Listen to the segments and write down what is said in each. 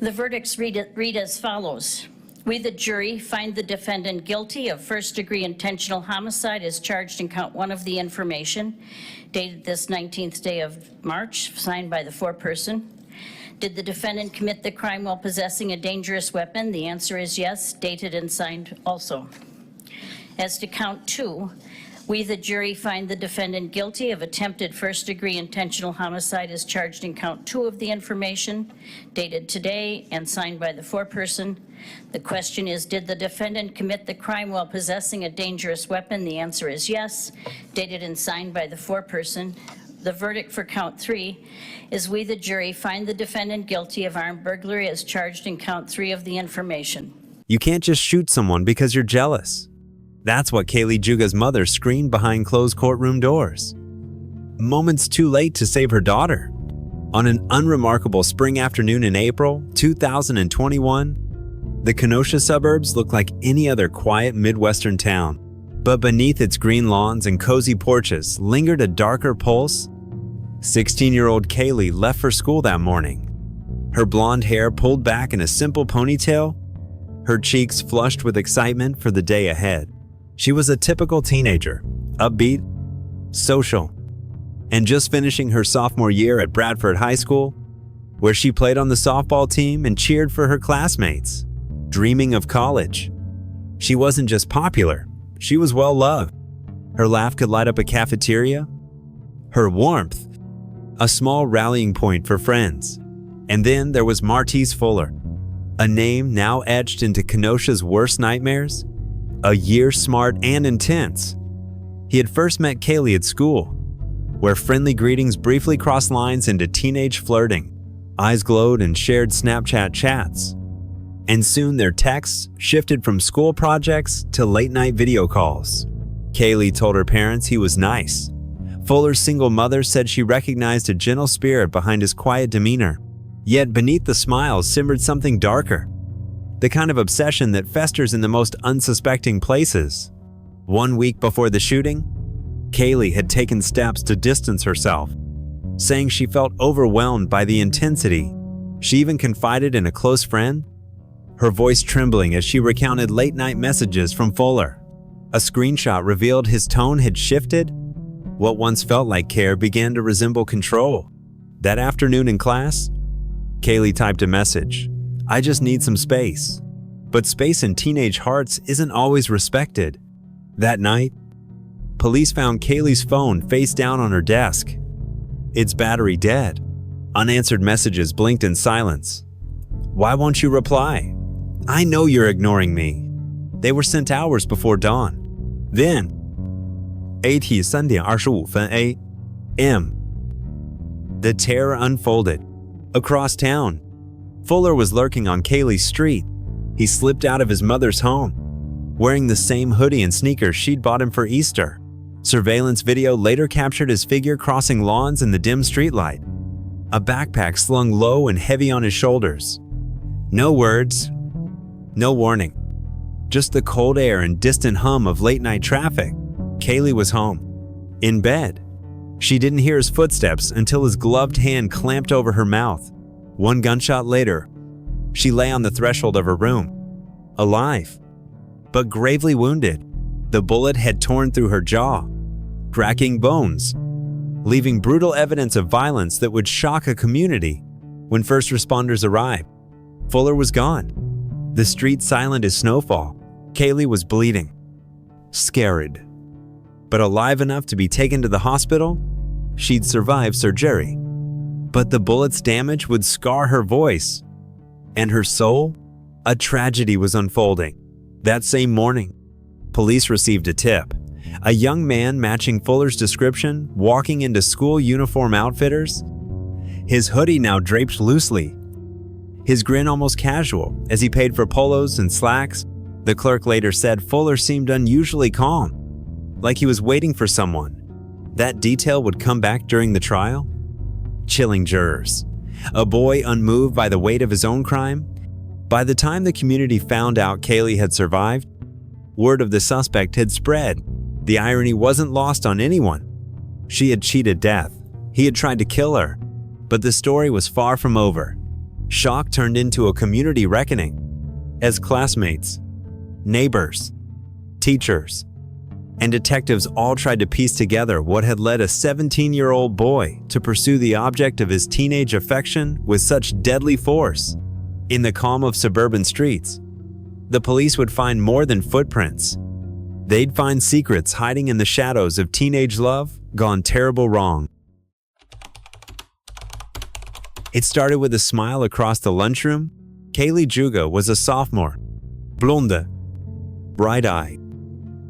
The verdicts read as follows. We, the jury, find the defendant guilty of first-degree intentional homicide as charged in count 1 of the information, dated this 19th day of March, signed by the foreperson. Did the defendant commit the crime while possessing a dangerous weapon? The answer is yes, dated and signed also. As to count 2, we, the jury, find the defendant guilty of attempted first-degree intentional homicide as charged in count 2 of the information, dated today and signed by the foreperson. The question is, did the defendant commit the crime while possessing a dangerous weapon? The answer is yes, dated and signed by the foreperson. The verdict for count 3 is we, the jury, find the defendant guilty of armed burglary as charged in count 3 of the information. You can't just shoot someone because you're jealous. That's what Kaylie Juga's mother screamed behind closed courtroom doors. Moments too late to save her daughter. On an unremarkable spring afternoon in April 2021, the Kenosha suburbs looked like any other quiet Midwestern town. But beneath its green lawns and cozy porches lingered a darker pulse. 16-year-old Kaylie left for school that morning. Her blonde hair pulled back in a simple ponytail, her cheeks flushed with excitement for the day ahead. She was a typical teenager, upbeat, social, and just finishing her sophomore year at Bradford High School, where she played on the softball team and cheered for her classmates, dreaming of college. She wasn't just popular, she was well loved. Her laugh could light up a cafeteria, her warmth, a small rallying point for friends. And then there was Martice Fuller, a name now etched into Kenosha's worst nightmares. A year smart and intense. He had first met Kaylie at school, where friendly greetings briefly crossed lines into teenage flirting. Eyes glowed and shared Snapchat chats. And soon their texts shifted from school projects to late-night video calls. Kaylie told her parents he was nice. Fuller's single mother said she recognized a gentle spirit behind his quiet demeanor. Yet beneath the smiles simmered something darker. The kind of obsession that festers in the most unsuspecting places. 1 week before the shooting, Kaylie had taken steps to distance herself, saying she felt overwhelmed by the intensity. She even confided in a close friend, her voice trembling as she recounted late-night messages from Fuller. A screenshot revealed his tone had shifted. What once felt like care began to resemble control. That afternoon in class, Kaylie typed a message. I just need some space. But space in teenage hearts isn't always respected. That night, police found Kaylie's phone face down on her desk. Its battery dead. Unanswered messages blinked in silence. Why won't you reply? I know you're ignoring me. They were sent hours before dawn. Then, 3:25 a.m. The terror unfolded. Across town, Fuller was lurking on Kaylie's street. He slipped out of his mother's home, wearing the same hoodie and sneakers she'd bought him for Easter. Surveillance video later captured his figure crossing lawns in the dim streetlight, a backpack slung low and heavy on his shoulders. No words, no warning, just the cold air and distant hum of late-night traffic. Kaylie was home, in bed. She didn't hear his footsteps until his gloved hand clamped over her mouth. One gunshot later, she lay on the threshold of her room, alive, but gravely wounded. The bullet had torn through her jaw, cracking bones, leaving brutal evidence of violence that would shock a community. When first responders arrived, Fuller was gone. The street silent as snowfall. Kaylie was bleeding, scared, but alive enough to be taken to the hospital. She'd survived surgery, but the bullet's damage would scar her voice and her soul. A tragedy was unfolding. That same morning, police received a tip. A young man matching Fuller's description walking into school uniform outfitters, his hoodie now draped loosely, his grin almost casual as he paid for polos and slacks. The clerk later said Fuller seemed unusually calm, like he was waiting for someone. That detail would come back during the trial, chilling jurors. A boy unmoved by the weight of his own crime. By the time the community found out Kaylie had survived, word of the suspect had spread. The irony wasn't lost on anyone. She had cheated death. He had tried to kill her. But the story was far from over. Shock turned into a community reckoning as classmates, neighbors, teachers, and detectives all tried to piece together what had led a 17-year-old boy to pursue the object of his teenage affection with such deadly force. In the calm of suburban streets, the police would find more than footprints. They'd find secrets hiding in the shadows of teenage love gone terrible wrong. It started with a smile across the lunchroom. Kaylie Juga was a sophomore, blonde, bright-eyed,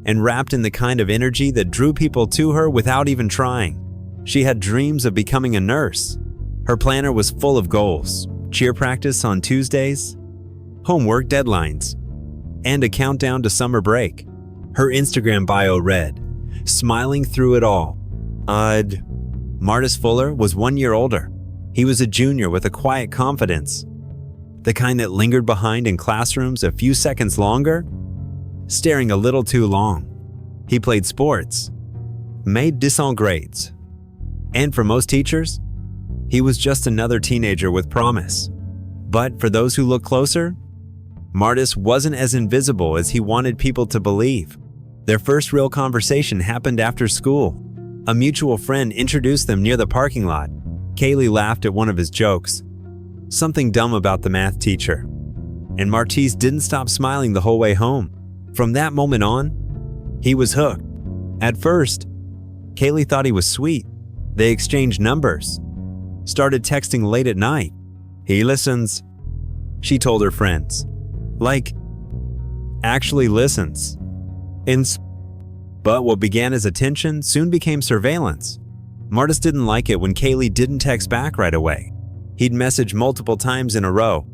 and wrapped in the kind of energy that drew people to her without even trying. She had dreams of becoming a nurse. Her planner was full of goals: cheer practice on Tuesdays, homework deadlines, and a countdown to summer break. Her Instagram bio read, "Smiling through it all." Martice Fuller was 1 year older. He was a junior with a quiet confidence, the kind that lingered behind in classrooms a few seconds longer, staring a little too long. He played sports, made decent grades, and for most teachers, he was just another teenager with promise. But for those who looked closer, Martice wasn't as invisible as he wanted people to believe. Their first real conversation happened after school. A mutual friend introduced them near the parking lot. Kaylie laughed at one of his jokes, something dumb about the math teacher, and Martice didn't stop smiling the whole way home. From that moment on, he was hooked. At first, Kaylie thought he was sweet. They exchanged numbers, started texting late at night. "He listens," she told her friends. Like, actually listens. But what began as attention soon became surveillance. Martice didn't like it when Kaylie didn't text back right away. He'd message multiple times in a row.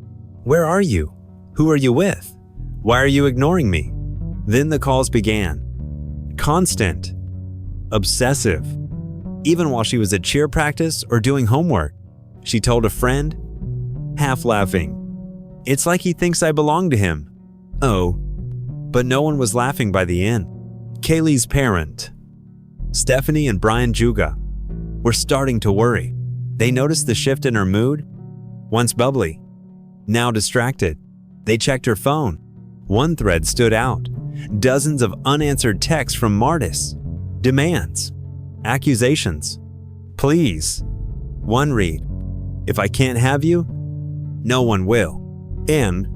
"Where are you? Who are you with? Why are you ignoring me?" Then the calls began. Constant. Obsessive. Even while she was at cheer practice or doing homework, she told a friend, half laughing, "It's like he thinks I belong to him." Oh, but no one was laughing by the end. Kaylie's parent, Stephanie and Brian Juga, were starting to worry. They noticed the shift in her mood. Once bubbly, now distracted. They checked her phone. One thread stood out. Dozens of unanswered texts from Martice. Demands. Accusations. Please. One read, "If I can't have you, no one will." And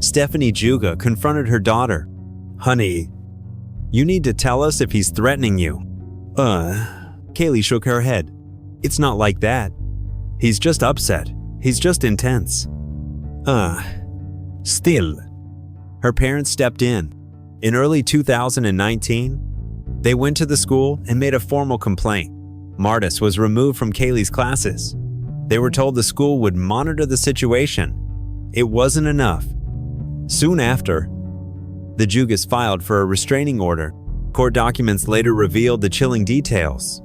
Stephanie Juga confronted her daughter. "Honey, you need to tell us if he's threatening you." Kaylie shook her head. "It's not like that. He's just upset. He's just intense." Still. Her parents stepped in. In early 2019, they went to the school and made a formal complaint. Martice was removed from Kaylie's classes. They were told the school would monitor the situation. It wasn't enough. Soon after, the Jugas filed for a restraining order. Court documents later revealed the chilling details.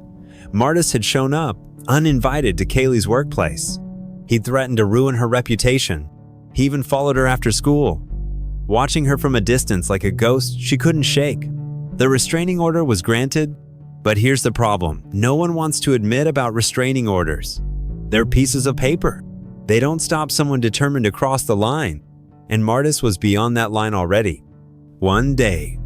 Martice had shown up, uninvited, to Kaylie's workplace. He threatened to ruin her reputation. He even followed her after school, watching her from a distance like a ghost she couldn't shake. The restraining order was granted, but here's the problem. No one wants to admit about restraining orders. They're pieces of paper. They don't stop someone determined to cross the line, and Martice was beyond that line already. One day,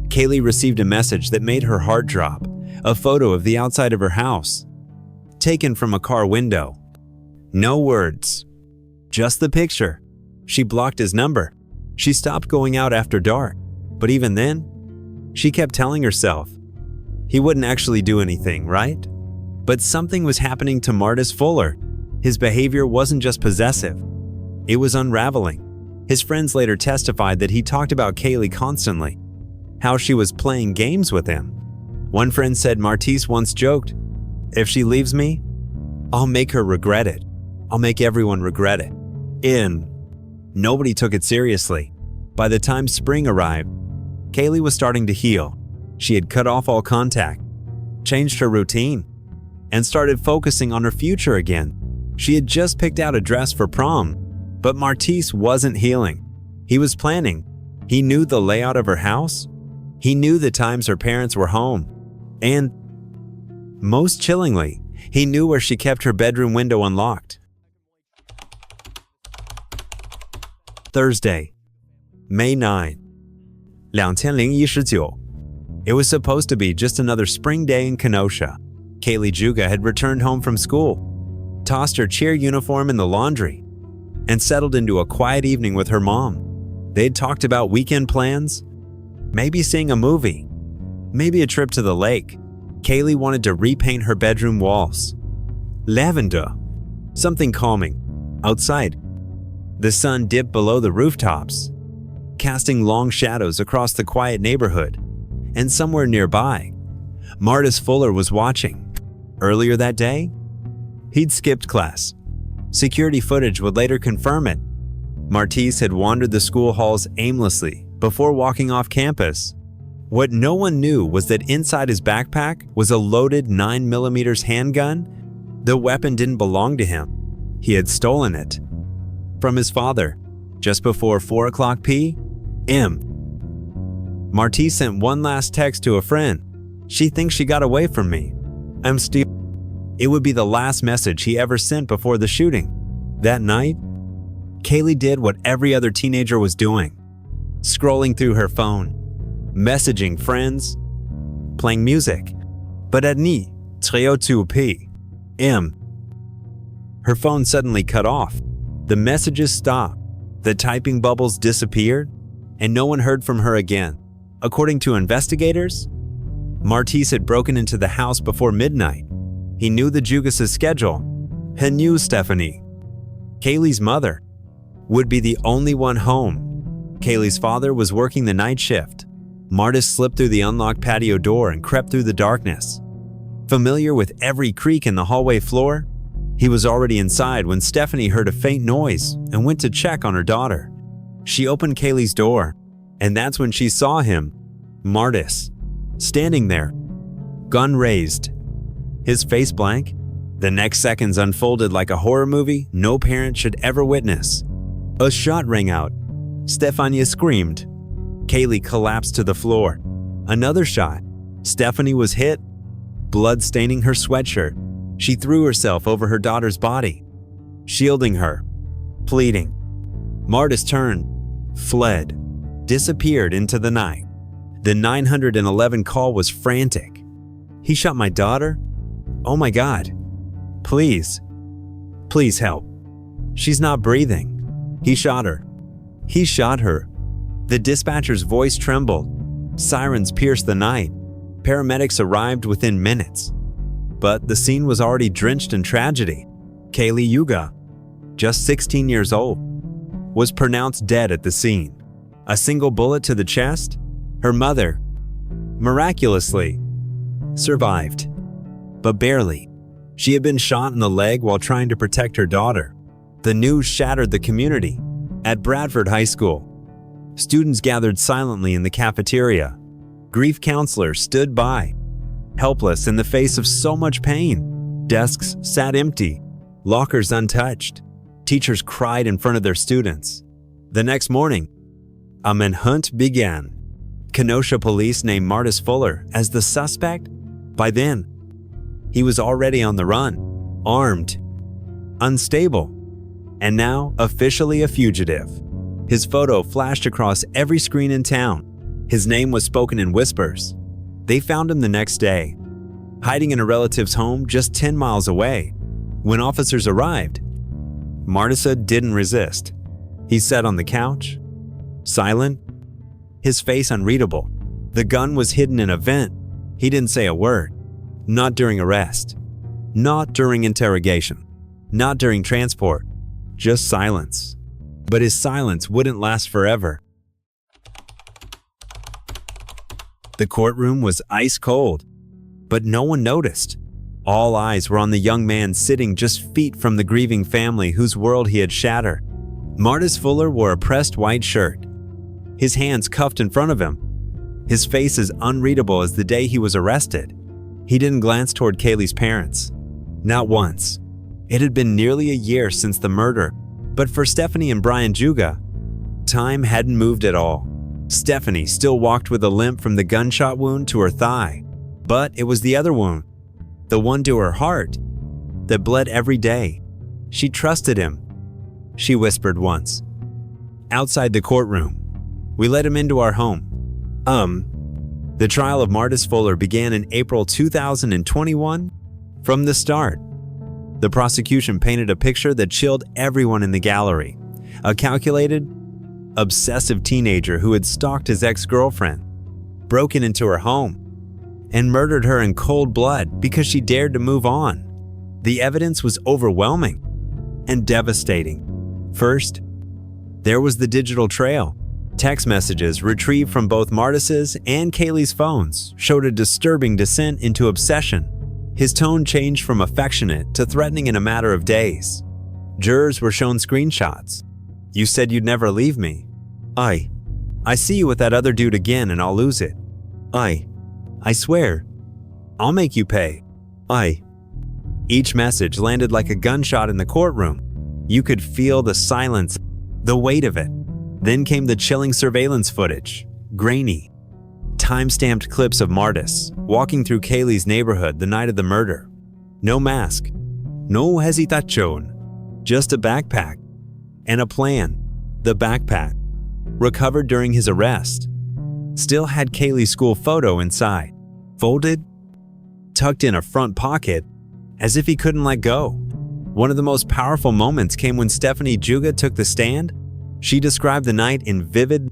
Kaylie received a message that made her heart drop. A photo of the outside of her house, taken from a car window. No words, just the picture. She blocked his number. She stopped going out after dark. But even then, she kept telling herself, he wouldn't actually do anything, right? But something was happening to Martice Fuller. His behavior wasn't just possessive. It was unraveling. His friends later testified that he talked about Kaylie constantly, how she was playing games with him. One friend said Martice once joked, "If she leaves me, I'll make her regret it. I'll make everyone regret it." Nobody took it seriously. By the time spring arrived, Kaylie was starting to heal. She had cut off all contact, changed her routine, and started focusing on her future again. She had just picked out a dress for prom, but Martice wasn't healing. He was planning. He knew the layout of her house. He knew the times her parents were home. And, most chillingly, he knew where she kept her bedroom window unlocked. Thursday, May 9, 2019. It was supposed to be just another spring day in Kenosha. Kaylie Juga had returned home from school, tossed her cheer uniform in the laundry, and settled into a quiet evening with her mom. They'd talked about weekend plans, maybe seeing a movie, maybe a trip to the lake. Kaylie wanted to repaint her bedroom walls. Lavender, something calming. Outside, the sun dipped below the rooftops, casting long shadows across the quiet neighborhood. And somewhere nearby, Martice Fuller was watching. Earlier that day, he'd skipped class. Security footage would later confirm it. Martice had wandered the school halls aimlessly before walking off campus. What no one knew was that inside his backpack was a loaded 9mm handgun. The weapon didn't belong to him. He had stolen it from his father just before 4 p.m. Martice sent one last text to a friend. "She thinks she got away from me. I'm still." It would be the last message he ever sent before the shooting. That night, Kaylie did what every other teenager was doing, scrolling through her phone, messaging friends, playing music. But at 3:02 p.m., her phone suddenly cut off. The messages stopped, the typing bubbles disappeared, and no one heard from her again. According to investigators, Martice had broken into the house before midnight. He knew the Jugas' schedule. He knew Stephanie, Kaylie's mother, would be the only one home. Kaylie's father was working the night shift. Martice slipped through the unlocked patio door and crept through the darkness. Familiar with every creak in the hallway floor, he was already inside when Stephanie heard a faint noise and went to check on her daughter. She opened Kaylie's door, and that's when she saw him, Martice, standing there, gun raised, his face blank. The next seconds unfolded like a horror movie no parent should ever witness. A shot rang out. Stefania screamed. Kaylie collapsed to the floor. Another shot. Stephanie was hit, blood staining her sweatshirt. She threw herself over her daughter's body, shielding her, pleading. Martice turned, fled, disappeared into the night. The 911 call was frantic. "He shot my daughter? Oh my God. Please. Please help. She's not breathing. He shot her. He shot her." The dispatcher's voice trembled. Sirens pierced the night. Paramedics arrived within minutes. But the scene was already drenched in tragedy. Kaylie Juga, just 16 years old, was pronounced dead at the scene. A single bullet to the chest. Her mother, miraculously, survived, but barely. She had been shot in the leg while trying to protect her daughter. The news shattered the community. At Bradford High School, students gathered silently in the cafeteria. Grief counselors stood by, helpless in the face of so much pain. Desks sat empty, lockers untouched. Teachers cried in front of their students. The next morning, a manhunt began. Kenosha police named Martice Fuller as the suspect. By then, he was already on the run, armed, unstable, and now officially a fugitive. His photo flashed across every screen in town. His name was spoken in whispers. They found him the next day, hiding in a relative's home just 10 miles away. When officers arrived, Martice didn't resist. He sat on the couch, silent, his face unreadable. The gun was hidden in a vent. He didn't say a word. Not during arrest. Not during interrogation. Not during transport. Just silence. But his silence wouldn't last forever. The courtroom was ice cold, but no one noticed. All eyes were on the young man sitting just feet from the grieving family whose world he had shattered. Martice Fuller wore a pressed white shirt, his hands cuffed in front of him. His face as unreadable as the day he was arrested. He didn't glance toward Kaylie's parents. Not once. It had been nearly a year since the murder, but for Stephanie and Brian Juga, time hadn't moved at all. Stephanie still walked with a limp from the gunshot wound to her thigh, but it was the other wound, the one to her heart, that bled every day. She trusted him. She whispered once, outside the courtroom. We let him into our home. The trial of Martice Fuller began in April 2021. From the start, the prosecution painted a picture that chilled everyone in the gallery. A calculated, obsessive teenager who had stalked his ex-girlfriend, broken into her home, and murdered her in cold blood because she dared to move on. The evidence was overwhelming and devastating. First, there was the digital trail. Text messages retrieved from both Martice's and Kaylie's phones showed a disturbing descent into obsession. His tone changed from affectionate to threatening in a matter of days. Jurors were shown screenshots. "You said you'd never leave me. I see you with that other dude again and I'll lose it. I swear. I'll make you pay. Each message landed like a gunshot in the courtroom. You could feel the silence, the weight of it. Then came the chilling surveillance footage, grainy, time-stamped clips of Martice walking through Kaylie's neighborhood the night of the murder. No mask, no hesitation, just a backpack and a plan. The backpack, recovered during his arrest, still had Kaylie's school photo inside, folded, tucked in a front pocket, as if he couldn't let go. One of the most powerful moments came when Kaylie Juga took the stand. She described the night in vivid,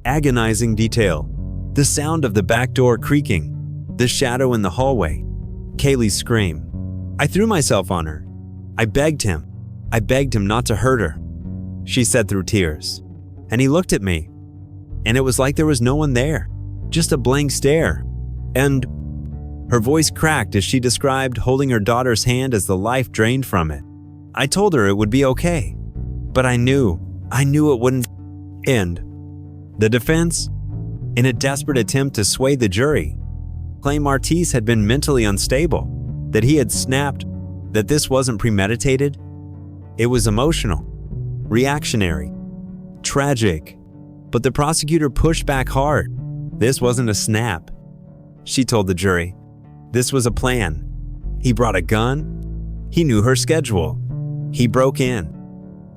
agonizing detail. The sound of the back door creaking, the shadow in the hallway, Kaylie's scream. "I threw myself on her. I begged him not to hurt her," she said through tears. "And he looked at me, and it was like there was no one there, just a blank stare." And her voice cracked as she described holding her daughter's hand as the life drained from it. "I told her it would be okay, but I knew it wouldn't end." The defense, in a desperate attempt to sway the jury, claimed Martice had been mentally unstable, that he had snapped, that this wasn't premeditated. It was emotional, reactionary, tragic. But the prosecutor pushed back hard. This wasn't a snap, she told the jury. This was a plan. He brought a gun. He knew her schedule. He broke in,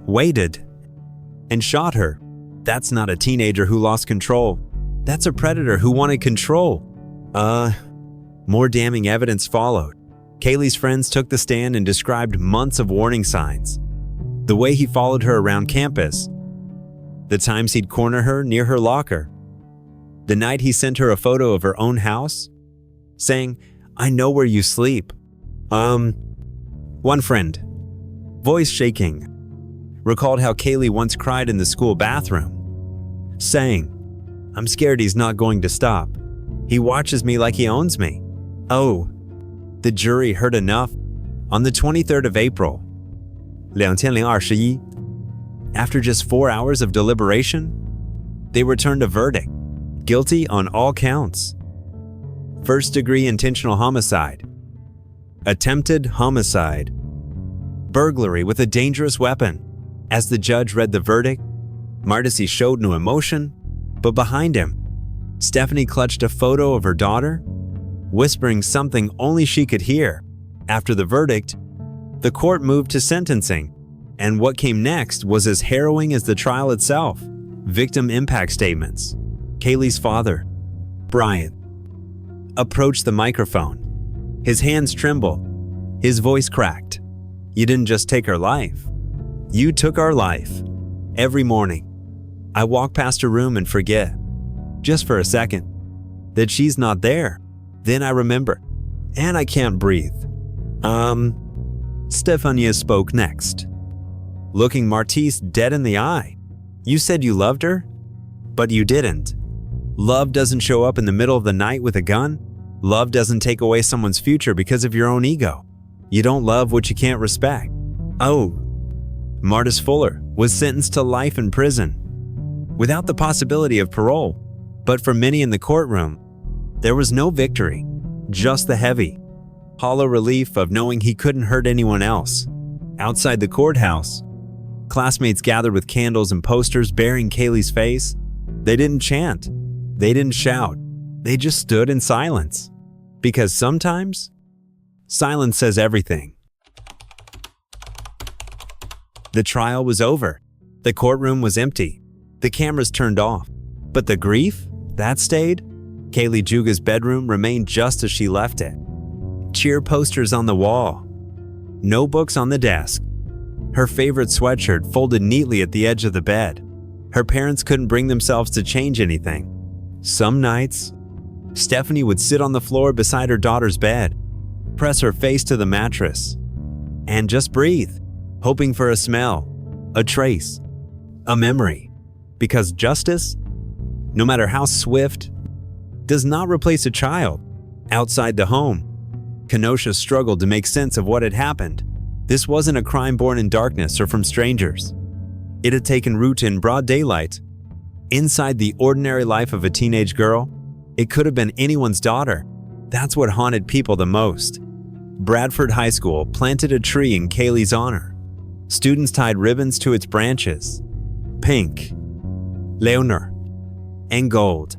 waited, and shot her. That's not a teenager who lost control. That's a predator who wanted control. More damning evidence followed. Kaylie's friends took the stand and described months of warning signs. The way he followed her around campus, the times he'd corner her near her locker, the night he sent her a photo of her own house, saying, "I know where you sleep." One friend, voice shaking, recalled how Kaylie once cried in the school bathroom, saying, "I'm scared he's not going to stop. He watches me like he owns me." The jury heard enough. On the 23rd of April, 2021, after just 4 hours of deliberation, they returned a verdict, guilty on all counts. First-degree intentional homicide, attempted homicide, burglary with a dangerous weapon. As the judge read the verdict, Martice showed no emotion, but behind him, Stephanie clutched a photo of her daughter, whispering something only she could hear. After the verdict, the court moved to sentencing, and what came next was as harrowing as the trial itself. Victim impact statements. Kaylie's father, Brian, approached the microphone. His hands trembled. His voice cracked. "You didn't just take her life. You took our life. Every morning, I walk past her room and forget, just for a second, that she's not there. Then I remember, and I can't breathe." Stefania spoke next, looking Martice dead in the eye. "You said you loved her, but you didn't. Love doesn't show up in the middle of the night with a gun. Love doesn't take away someone's future because of your own ego. You don't love what you can't respect." Martice Fuller was sentenced to life in prison, without the possibility of parole. But for many in the courtroom, there was no victory, just the heavy, hollow relief of knowing he couldn't hurt anyone else. Outside the courthouse, classmates gathered with candles and posters bearing Kaylie's face. They didn't chant. They didn't shout. They just stood in silence. Because sometimes, silence says everything. The trial was over. The courtroom was empty. The cameras turned off. But the grief? That stayed? Kaylie Juga's bedroom remained just as she left it. Cheer posters on the wall. Notebooks on the desk. Her favorite sweatshirt folded neatly at the edge of the bed. Her parents couldn't bring themselves to change anything. Some nights, Stephanie would sit on the floor beside her daughter's bed, press her face to the mattress, and just breathe, hoping for a smell, a trace, a memory. Because justice, no matter how swift, does not replace a child. Outside the home, Kenosha struggled to make sense of what had happened. This wasn't a crime born in darkness or from strangers. It had taken root in broad daylight. Inside the ordinary life of a teenage girl, it could have been anyone's daughter. That's what haunted people the most. Bradford High School planted a tree in Kaylie's honor. Students tied ribbons to its branches. Pink, Leonor, and gold.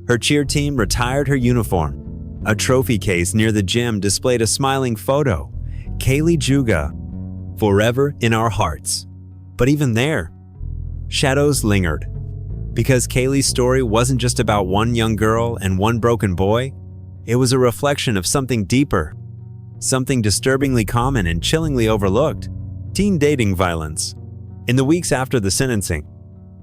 Her cheer team retired her uniform. A trophy case near the gym displayed a smiling photo. Kaylie Juga, forever in our hearts. But even there, shadows lingered. Because Kaylie's story wasn't just about one young girl and one broken boy, it was a reflection of something deeper, something disturbingly common and chillingly overlooked: teen dating violence. In the weeks after the sentencing,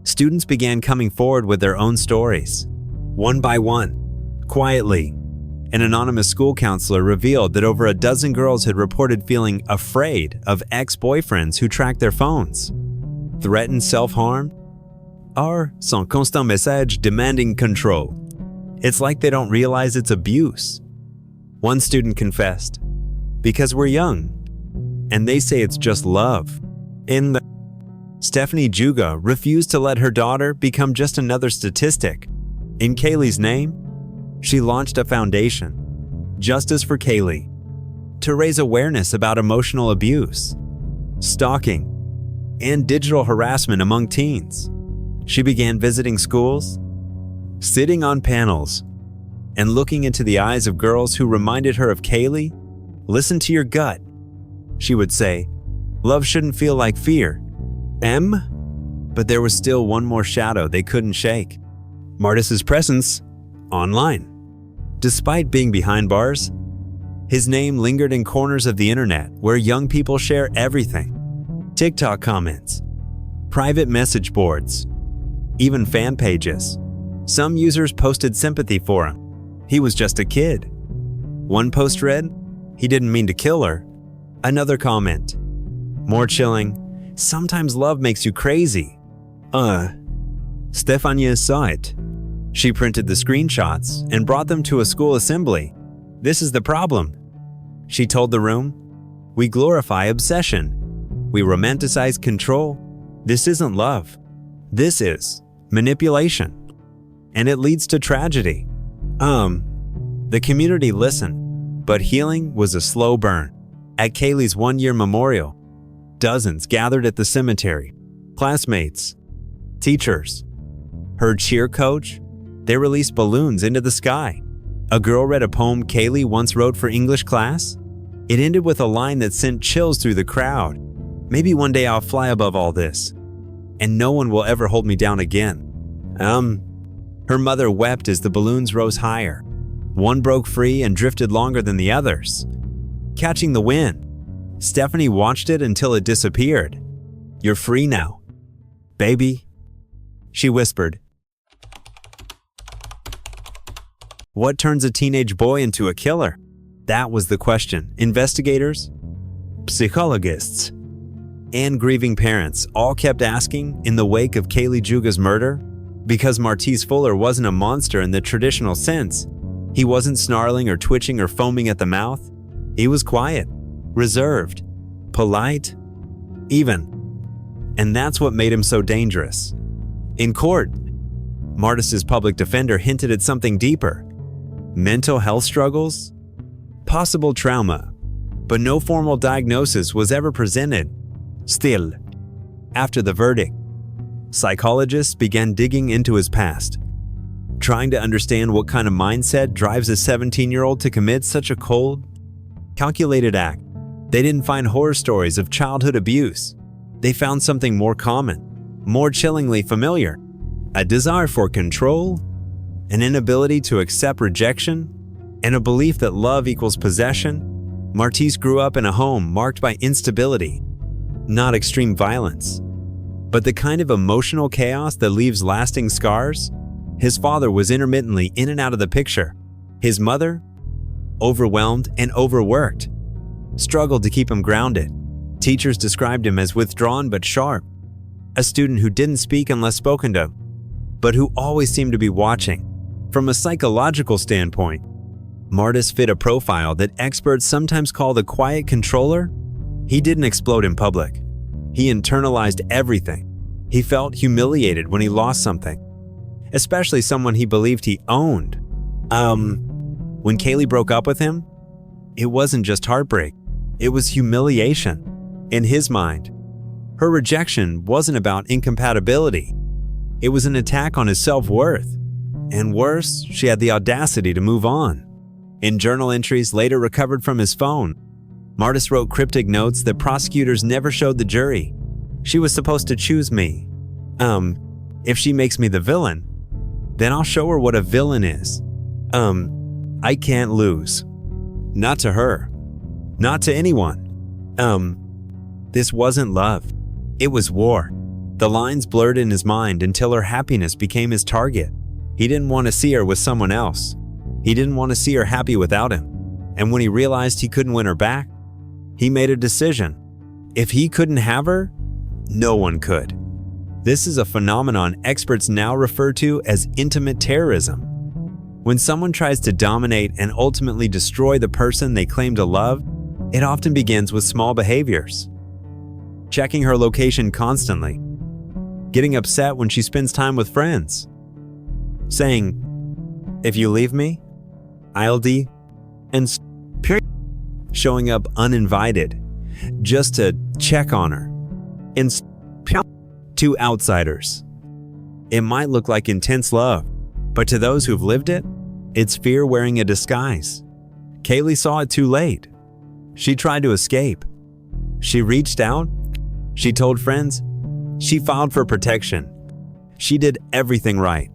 students began coming forward with their own stories. One by one, quietly, an anonymous school counselor revealed that over a dozen girls had reported feeling afraid of ex-boyfriends who tracked their phones, threatened self-harm, or sans constant message demanding control. It's like they don't realize it's abuse. One student confessed, "Because we're young, and they say it's just love." Stephanie Juga refused to let her daughter become just another statistic. In Kaylie's name, she launched a foundation, Justice for Kaylie, to raise awareness about emotional abuse, stalking, and digital harassment among teens. She began visiting schools, sitting on panels, and looking into the eyes of girls who reminded her of Kaylie. "Listen to your gut," she would say. "Love shouldn't feel like fear." But there was still one more shadow they couldn't shake: Martice's presence online. Despite being behind bars, his name lingered in corners of the internet where young people share everything: TikTok comments, private message boards, even fan pages. Some users posted sympathy for him. He was just a kid. One post read, "He didn't mean to kill her." Another comment, more chilling, "Sometimes love makes you crazy." Stefania saw it. She printed the screenshots and brought them to a school assembly. "This is the problem," she told the room. "We glorify obsession. We romanticize control. This isn't love. This is manipulation. And it leads to tragedy." The community listened, but healing was a slow burn. At Kaylie's one-year memorial, dozens gathered at the cemetery. Classmates, teachers, her cheer coach. They released balloons into the sky. A girl read a poem Kaylie once wrote for English class. It ended with a line that sent chills through the crowd. "Maybe one day I'll fly above all this, and no one will ever hold me down again." Her mother wept as the balloons rose higher. One broke free and drifted longer than the others, catching the wind. Stephanie watched it until it disappeared. "You're free now, baby," she whispered. What turns a teenage boy into a killer? That was the question. Investigators, psychologists, and grieving parents all kept asking in the wake of Kaylie Juga's murder. Because Martice Fuller wasn't a monster in the traditional sense. He wasn't snarling or twitching or foaming at the mouth. He was quiet, reserved, polite, even. And that's what made him so dangerous. In court, Martice's public defender hinted at something deeper: mental health struggles, possible trauma, but no formal diagnosis was ever presented. Still, after the verdict, psychologists began digging into his past, trying to understand what kind of mindset drives a 17-year-old to commit such a cold, calculated act. They didn't find horror stories of childhood abuse. They found something more common, more chillingly familiar: a desire for control, an inability to accept rejection, and a belief that love equals possession, Martice grew up in a home marked by instability, not extreme violence, but the kind of emotional chaos that leaves lasting scars. His father was intermittently in and out of the picture. His mother, overwhelmed and overworked, struggled to keep him grounded. Teachers described him as withdrawn but sharp, a student who didn't speak unless spoken to, but who always seemed to be watching. From a psychological standpoint, Martice fit a profile that experts sometimes call the quiet controller. He didn't explode in public. He internalized everything. He felt humiliated when he lost something, especially someone he believed he owned. When Kaylie broke up with him, it wasn't just heartbreak, it was humiliation. In his mind, her rejection wasn't about incompatibility. It was an attack on his self-worth. And worse, she had the audacity to move on. In journal entries later recovered from his phone, Martice wrote cryptic notes that prosecutors never showed the jury. She was supposed to choose me. If she makes me the villain, then I'll show her what a villain is. I can't lose. Not to her. Not to anyone. This wasn't love. It was war. The lines blurred in his mind until her happiness became his target. He didn't want to see her with someone else. He didn't want to see her happy without him. And when he realized he couldn't win her back, he made a decision. If he couldn't have her, no one could. This is a phenomenon experts now refer to as intimate terrorism. When someone tries to dominate and ultimately destroy the person they claim to love, it often begins with small behaviors. Checking her location constantly, getting upset when she spends time with friends, saying, "If you leave me, I'll d," and showing up uninvited just to check on her. And to outsiders, it might look like intense love, but to those who've lived it, it's fear wearing a disguise. Kaylie saw it too late. She tried to escape. She reached out. She told friends. She filed for protection. She did everything right.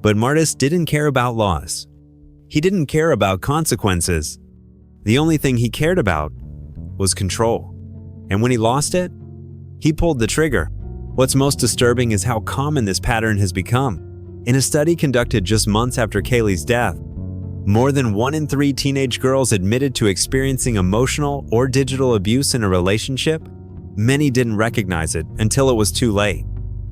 But Martice didn't care about laws. He didn't care about consequences. The only thing he cared about was control. And when he lost it, he pulled the trigger. What's most disturbing is how common this pattern has become. In a study conducted just months after Kaylie's death, more than 1 in 3 teenage girls admitted to experiencing emotional or digital abuse in a relationship. Many didn't recognize it until it was too late.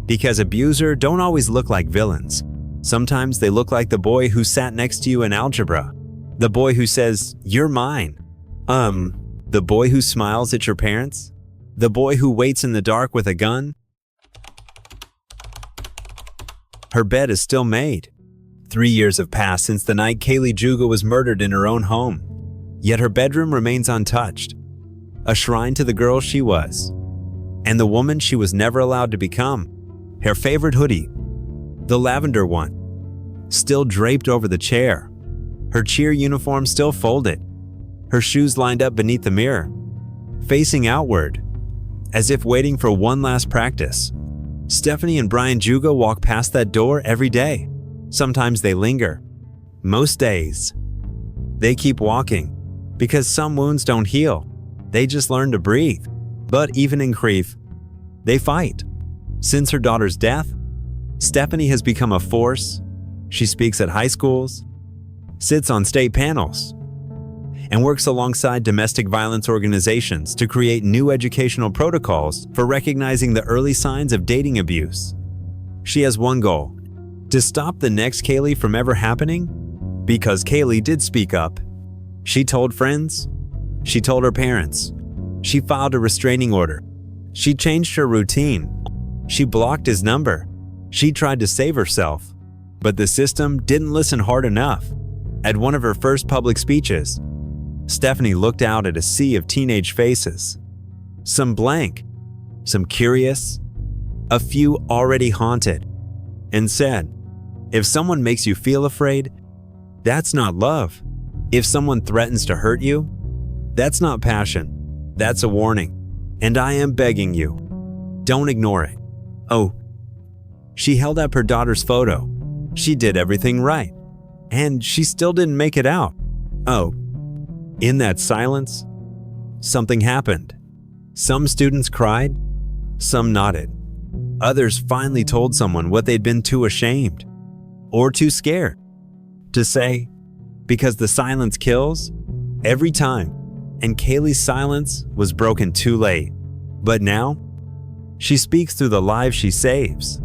Because abusers don't always look like villains. Sometimes they look like the boy who sat next to you in algebra. The boy who says, "You're mine." The boy who smiles at your parents. The boy who waits in the dark with a gun. Her bed is still made. 3 years have passed since the night Kaylie Juga was murdered in her own home. Yet her bedroom remains untouched. A shrine to the girl she was, and the woman she was never allowed to become. Her favorite hoodie, the lavender one, still draped over the chair. Her cheer uniform still folded. Her shoes lined up beneath the mirror, facing outward, as if waiting for one last practice. Stephanie and Brian Juga walk past that door every day. Sometimes they linger. Most days, they keep walking, because some wounds don't heal. They just learn to breathe. But even in grief, they fight. Since her daughter's death, Stephanie has become a force. She speaks at high schools, sits on state panels, and works alongside domestic violence organizations to create new educational protocols for recognizing the early signs of dating abuse. She has one goal: to stop the next Kaylie from ever happening. Because Kaylie did speak up. She told friends. She told her parents. She filed a restraining order. She changed her routine. She blocked his number. She tried to save herself. But the system didn't listen hard enough. At one of her first public speeches, Stephanie looked out at a sea of teenage faces. Some blank, some curious, a few already haunted, and said, "If someone makes you feel afraid, that's not love. If someone threatens to hurt you, that's not passion. That's a warning. And I am begging you, don't ignore it. Oh, She held up her daughter's photo. She did everything right. And she still didn't make it out. Oh, in that silence, something happened. Some students cried, some nodded. Others finally told someone what they'd been too ashamed or too scared to say, because the silence kills every time. And Kaylie's silence was broken too late. But now, she speaks through the lives she saves,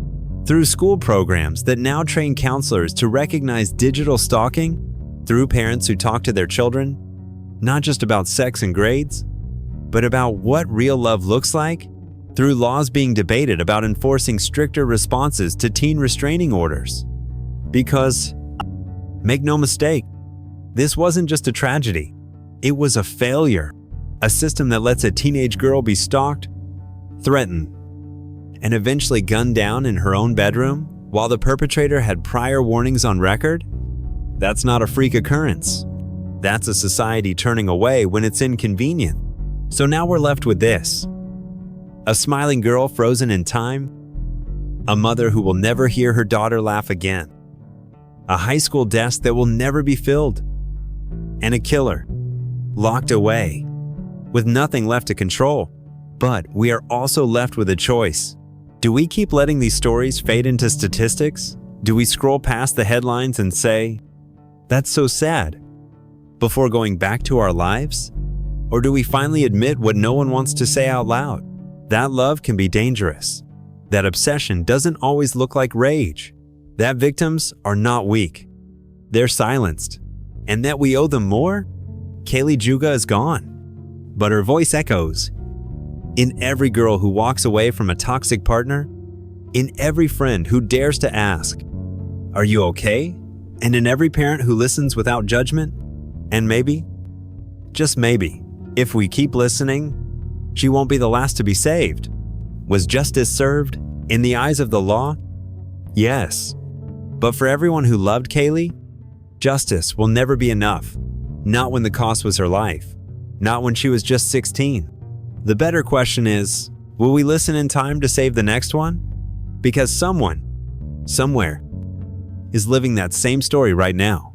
through school programs that now train counselors to recognize digital stalking, through parents who talk to their children, not just about sex and grades, but about what real love looks like, through laws being debated about enforcing stricter responses to teen restraining orders. Because, make no mistake, this wasn't just a tragedy. It was a failure, a system that lets a teenage girl be stalked, threatened, and eventually gunned down in her own bedroom while the perpetrator had prior warnings on record. That's not a freak occurrence. That's a society turning away when it's inconvenient. So now we're left with this: a smiling girl frozen in time, a mother who will never hear her daughter laugh again, a high school desk that will never be filled, and a killer locked away with nothing left to control. But we are also left with a choice. Do we keep letting these stories fade into statistics? Do we scroll past the headlines and say, "That's so sad," before going back to our lives? Or do we finally admit what no one wants to say out loud? That love can be dangerous. That obsession doesn't always look like rage. That victims are not weak. They're silenced. And that we owe them more? Kaylie Juga is gone. But her voice echoes in every girl who walks away from a toxic partner, in every friend who dares to ask, "Are you okay?" and in every parent who listens without judgment. And maybe, just maybe, if we keep listening, she won't be the last to be saved. Was justice served in the eyes of the law? Yes. But for everyone who loved Kaylie, justice will never be enough. Not when the cost was her life. Not when she was just 16. The better question is, will we listen in time to save the next one? Because someone, somewhere, is living that same story right now.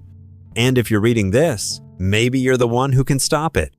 And if you're reading this, maybe you're the one who can stop it.